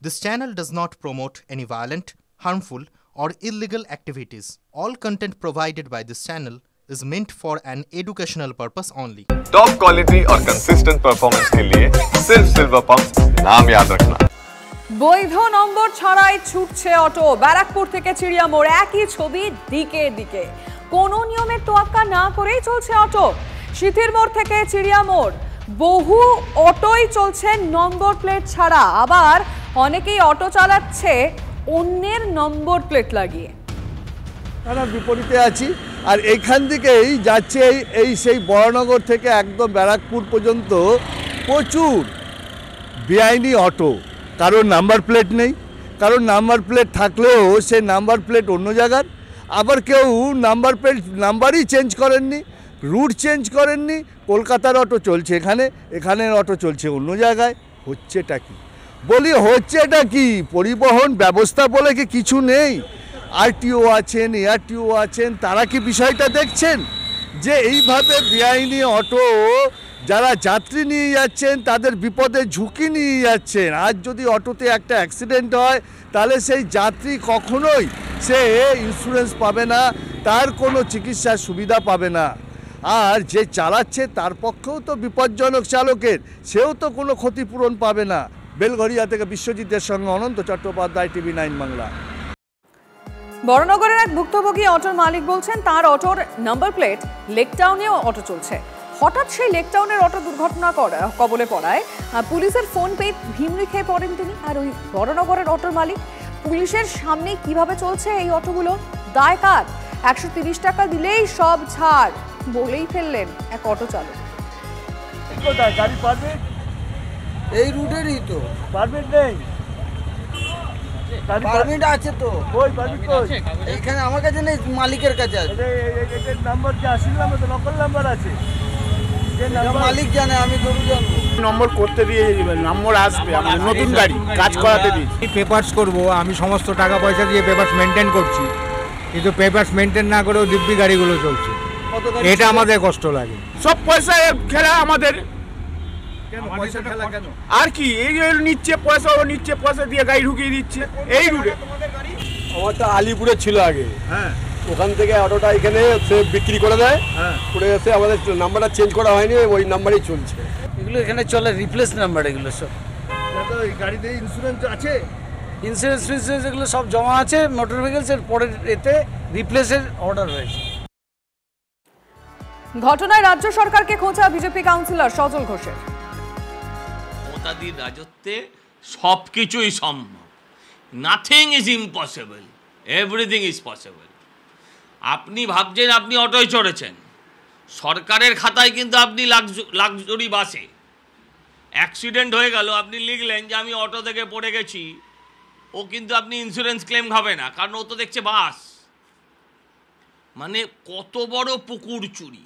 This channel does not promote any violent, harmful, or illegal activities. All content provided by this channel is meant for an educational purpose only. Top quality और consistent performance के लिए सिर्फ silver pumps नाम याद रखना। বৈধ নম্বর ছাড়াই ছুটছে অটো। ব্যারাকপুর থেকে চিড়িয়ামোড় একই ছবি দিকে দিকে। কোনো নিয়মের তোয়াক্কা না করেই চলছে অটো। সিথির মোড় থেকে চিড়িয়ামোড় বহু অটোই চলছে নম্বর প্লেট ছাড়া, আবার অনেকেই অটো চালাচ্ছে অন্যের নম্বর প্লেট লাগিয়ে। আমরা বিপরীতে আছি আর এইখান থেকেই যাচ্ছে এই সেই বড়নগর থেকে একদম ব্যারাকপুর পর্যন্ত প্রচুর বেআইনি অটো। কারোর নাম্বার প্লেট নেই, কারোর নাম্বার প্লেট থাকলেও সে নাম্বার প্লেট অন্য জায়গার, আবার কেউ নাম্বার প্লেট নাম্বারই চেঞ্জ করেননি, রুট চেঞ্জ করেননি। কলকাতার অটো চলছে এখানে, এখানের অটো চলছে অন্য জায়গায়। হচ্ছেটা কি বলি, হচ্ছেটা কি? পরিবহন ব্যবস্থা বলে কি কিছু নেই? আরটিও আছেন, এআরটিও আছেন, তারা কি বিষয়টা দেখছেন যে এইভাবে বেআইনি অটো যারা যাত্রী নিয়ে যাচ্ছেন তাদের বিপদের ঝুঁকি নিয়ে যাচ্ছেন। আজ যদি অটোতে একটা অ্যাক্সিডেন্ট হয় তাহলে সেই যাত্রী কখনোই সে ইন্স্যুরেন্স পাবে না, তার কোনো চিকিৎসার সুবিধা পাবে না। আর যে চালাচ্ছে তার পক্ষেও তো বিপজ্জনক চালকের, সেও তো কোনো ক্ষতিপূরণ পাবে না। বেলঘরিয়া থেকে বিশ্বজিতের সঙ্গে অনন্ত চট্টোপাধ্যায়, TV9 বাংলা। বড়নগরের এক ভুক্তভোগী অটোর মালিক বলছেন তার অটোর নাম্বার প্লেট লেকটাউনেও অটো চলছে। হঠাৎ সেই লেকটাউনের অটো দুর্ঘটনা কবলে পড়ায় পুলিশের ফোন পেয়ে ভিমড়ি খেয়ে পড়েন তিনি। আর ওই বড়নগরের অটোর মালিক পুলিশের সামনে কিভাবে চলছে এই অটোগুলো, দায় কার? 130 টাকা দিলেই সব ছাড় বলেই ফেললেন এক অটো চালক। গাড়ি পারমিট এই রুটেরই তো পারমিট নেই, পারমিট আছে তো। ওই পারমিট কই? এখানে আমার কাছে নেই, মালিকের কাছে আছে। এই নাম্বার কি আসল নাম্বার? তো লোকাল নাম্বার আছে, মালিক জানে, আমি গরু জানবো। নম্বর করতে দিয়ে নম্বর আসবে, আমাদের নতুন গাড়ি কাজ করাতে দিই। পেপারস করব, আমি সমস্ত টাকা পয়সা দিয়ে পেপারস মেনটেন করছি, কিন্তু পেপারস মেনটেন না করেও দিব্যি গাড়িগুলো চলছে। এটা আমাদের কষ্ট লাগে। সব পয়সা খেলা আমাদের। পয়সা খেলা কেন? আর কি এই নিচ্ছে পয়সা, ও নিচ্ছে পয়সা দিয়ে গাড়ি ঢুকিয়ে দিচ্ছে এই রুটে। আমারটা আলিপুরে ছিল আগে, হ্যাঁ, ওখান থেকে অটোটা এখানে সে বিক্রি করে দেয়, হ্যাঁ, করে এসে আমাদের নাম্বারটা চেঞ্জ করা হয়নি, ওই নাম্বারই চলছে। এগুলো এখানে চলে রিপ্লেস নাম্বার, এগুলো সব। এই গাড়িতে ইন্স্যুরেন্স আছে, ইন্স্যুরেন্স ফিন্সুরেন্স এগুলো সব জমা আছে মোটর ভেহিকলসের পরের এতে রিপ্লেসের অর্ডার হয়েছে। ঘটনায় রাজ্য সরকারকে খোঁচা বিজেপি কাউন্সিলর সজল ঘোষের। মমতাদির রাজত্বে সব কিছুই সম্ভব। Nothing is impossible, everything is possible. আপনি ভাবছেন আপনি অটোয় চড়েছেন, সরকারের খাতায় কিন্তু আপনি লাক্সারি বাসে অ্যাক্সিডেন্ট হয়ে গেল, আপনি লিখলেন যে আমি অটো থেকে পড়ে গেছি, ও কিন্তু আপনি ইন্স্যুরেন্স ক্লেম হবে না, কারণ ও তো দেখছে বাস। মানে কত বড় পুকুর চুরি।